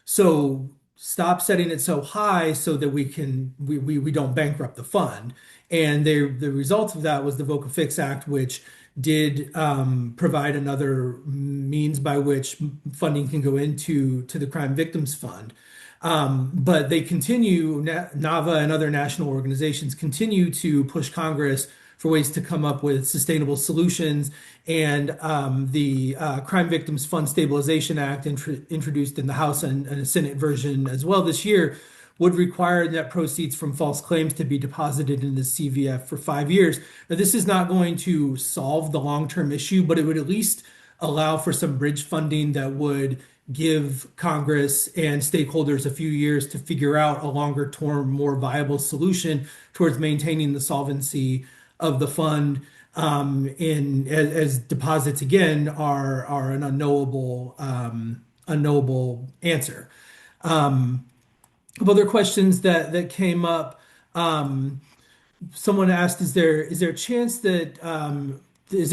So stop setting it so high so that we don't bankrupt the fund. And the result of that was the VOCA Fix Act, which did provide another means by which funding can go into the Crime Victims Fund. But they continue, NAVA and other national organizations continue to push Congress for ways to come up with sustainable solutions. And the Crime Victims Fund Stabilization Act introduced in the House and a Senate version as well this year would require net proceeds from false claims to be deposited in the CVF for 5 years. Now, this is not going to solve the long-term issue, but it would at least allow for some bridge funding that would give Congress and stakeholders a few years to figure out a longer-term, more viable solution towards maintaining the solvency of the fund. As deposits again are an unknowable answer. Other questions that came up. Someone asked, is there a chance that is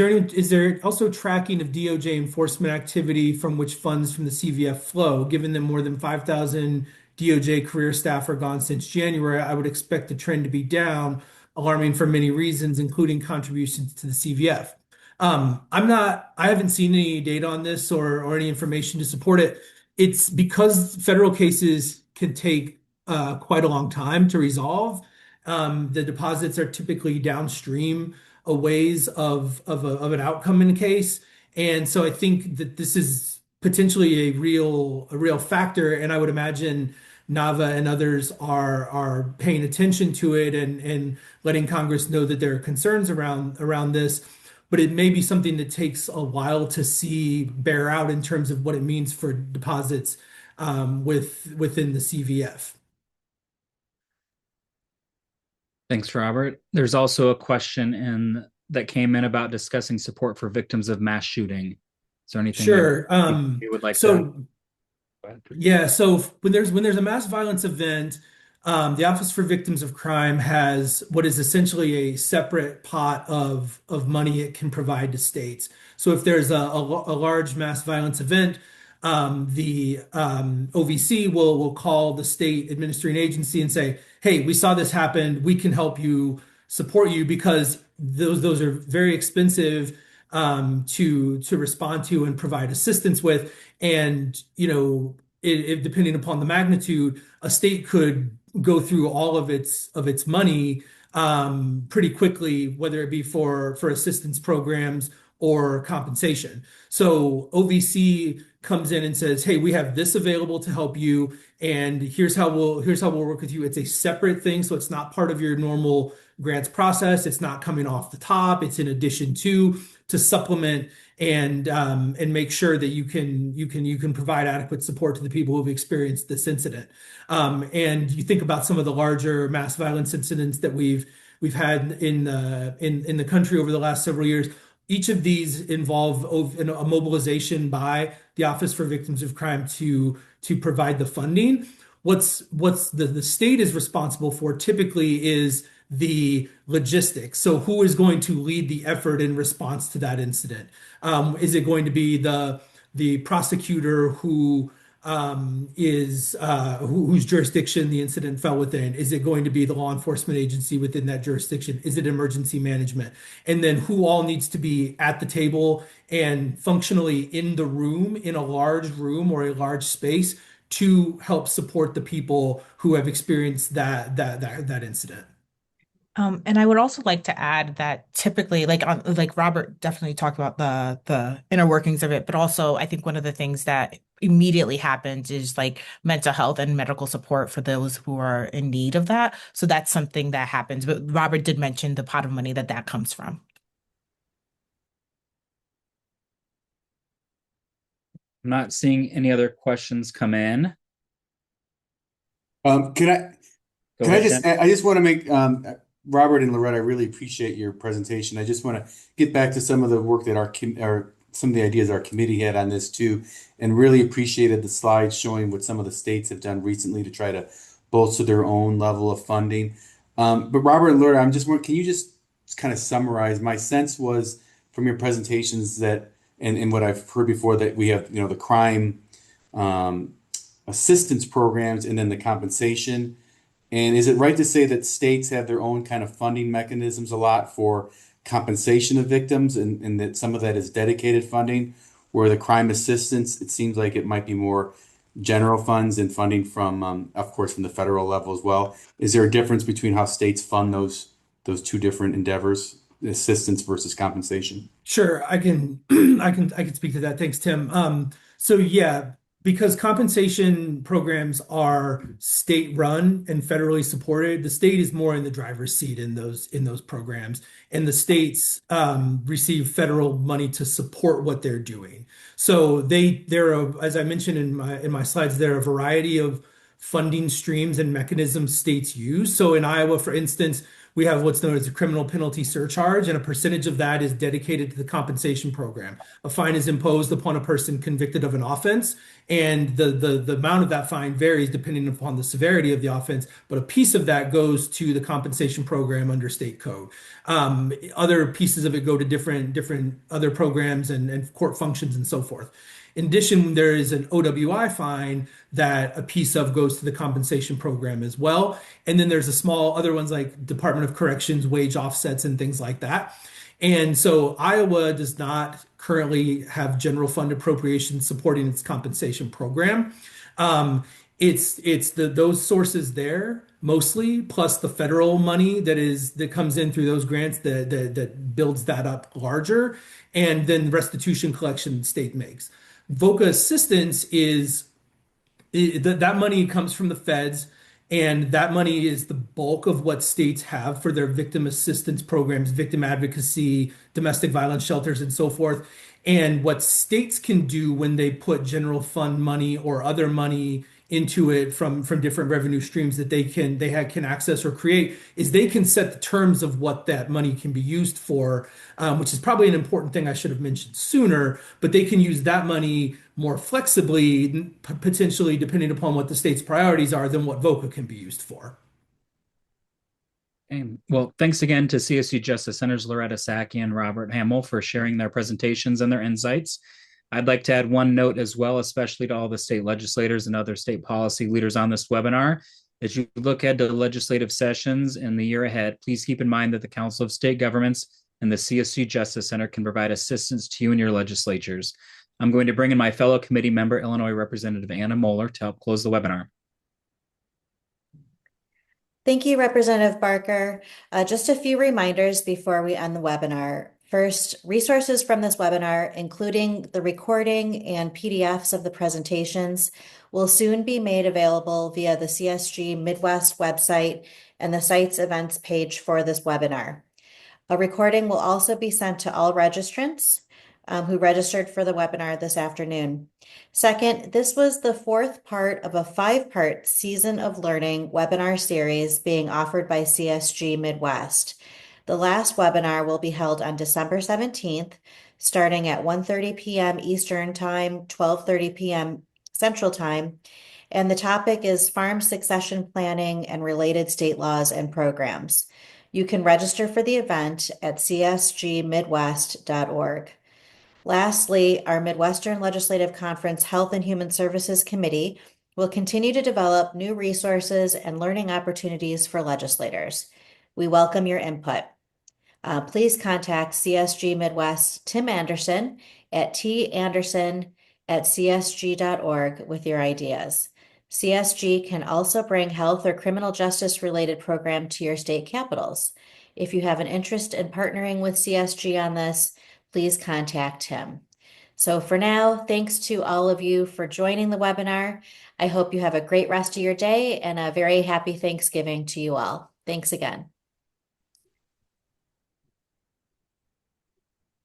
there also tracking of DOJ enforcement activity from which funds from the CVF flow? Given that more than 5,000 DOJ career staff are gone since January, I would expect the trend to be down, alarming for many reasons, including contributions to the CVF. I haven't seen any data on this or any information to support it. It's because federal cases can take quite a long time to resolve. The deposits are typically downstream a ways of an outcome in a case. And so I think that this is potentially a real factor. And I would imagine NAVA and others are paying attention to it and letting Congress know that there are concerns around this. But it may be something that takes a while to see bear out in terms of what it means for deposits within the CVF. Thanks, Robert. There's also a question that came in about discussing support for victims of mass shooting. Is there anything Sure. you would like to? Yeah, so when there's a mass violence event, the Office for Victims of Crime has what is essentially a separate pot of money it can provide to states. So if there's a large mass violence event, the OVC will call the state administering agency and say, "Hey, we saw this happen. We can help you, support you," because those are very expensive to respond to and provide assistance with. And depending upon the magnitude, a state could go through all of its money pretty quickly, whether it be for assistance programs or compensation. So OVC comes in and says, "Hey, we have this available to help you, and here's how we'll work with you." It's a separate thing, so it's not part of your normal grants process. It's not coming off the top. It's in addition to supplement and make sure that you can provide adequate support to the people who've experienced this incident. And you think about some of the larger mass violence incidents that we've had in the country over the last several years. Each of these involve a mobilization by the Office for Victims of Crime to provide the funding. What's the state is responsible for typically is the logistics. So who is going to lead the effort in response to that incident? Is it going to be the prosecutor whose jurisdiction the incident fell within? Is it going to be the law enforcement agency within that jurisdiction? Is it emergency management? And then who all needs to be at the table and functionally in the room, in a large room or a large space to help support the people who have experienced that incident? And I would also like to add that typically, like Robert definitely talked about the inner workings of it, but also I think one of the things that immediately happens is like mental health and medical support for those who are in need of that. So that's something that happens. But Robert did mention the pot of money that comes from. I'm not seeing any other questions come in. Can I Go can I ahead, just Tim. I just want to make Robert and Loretta, I really appreciate your presentation. I just want to get back to some of the work that or some of the ideas our committee had on this too, and really appreciated the slides showing what some of the states have done recently to try to bolster their own level of funding. But Robert and Loretta, can you just kind of summarize? My sense was from your presentations that, and what I've heard before, that we have, the crime um, assistance programs and then the compensation. And is it right to say that states have their own kind of funding mechanisms a lot for compensation of victims, and that some of that is dedicated funding, where the crime assistance, it seems like it might be more general funds and funding from, of course, from the federal level as well. Is there a difference between how states fund those two different endeavors, assistance versus compensation? Sure, I can I can speak to that. Thanks, Tim. So yeah, because compensation programs are state run and federally supported, the state is more in the driver's seat in those programs, and the states receive federal money to support what they're doing. So as I mentioned in my slides, there are a variety of funding streams and mechanisms states use. So in Iowa, for instance, we have what's known as a criminal penalty surcharge, and a percentage of that is dedicated to the compensation program. A fine is imposed upon a person convicted of an offense, and the amount of that fine varies depending upon the severity of the offense, but a piece of that goes to the compensation program under state code. Other pieces of it go to different other programs and court functions and so forth. In addition, there is an OWI fine that a piece of goes to the compensation program as well. And then there's a small other ones like Department of Corrections, wage offsets, and things like that. And so Iowa does not currently have general fund appropriations supporting its compensation program. It's those sources there mostly, plus the federal money that comes in through those grants that builds that up larger, and then restitution collection the state makes. VOCA assistance that money comes from the feds, and that money is the bulk of what states have for their victim assistance programs, victim advocacy, domestic violence shelters, and so forth. And what states can do when they put general fund money or other money into it from different revenue streams that can access or create is they can set the terms of what that money can be used for, which is probably an important thing I should have mentioned sooner. But they can use that money more flexibly, potentially depending upon what the state's priorities are, than what VOCA can be used for. Okay. Well, thanks again to CSU Justice Center's Loretta Sacchi and Robert Hamill for sharing their presentations and their insights. I'd like to add one note as well, especially to all the state legislators and other state policy leaders on this webinar. As you look ahead to legislative sessions in the year ahead, please keep in mind that the Council of State Governments and the CSU Justice Center can provide assistance to you and your legislatures. I'm going to bring in my fellow committee member, Illinois Representative Anna Moeller, to help close the webinar. Thank you, Representative Barker. Just a few reminders before we end the webinar. First, resources from this webinar, including the recording and PDFs of the presentations, will soon be made available via the CSG Midwest website and the site's events page for this webinar. A recording will also be sent to all registrants who registered for the webinar this afternoon. Second, this was the fourth part of a 5-part season of learning webinar series being offered by CSG Midwest. The last webinar will be held on December 17th, starting at 1:30 p.m. Eastern Time, 12:30 p.m. Central Time, and the topic is farm succession planning and related state laws and programs. You can register for the event at csgmidwest.org. Lastly, our Midwestern Legislative Conference Health and Human Services Committee will continue to develop new resources and learning opportunities for legislators. We welcome your input. Please contact CSG Midwest Tim Anderson at tanderson@csg.org with your ideas. CSG can also bring health or criminal justice related program to your state capitals. If you have an interest in partnering with CSG on this, please contact him. So for now, thanks to all of you for joining the webinar. I hope you have a great rest of your day and a very happy Thanksgiving to you all. Thanks again.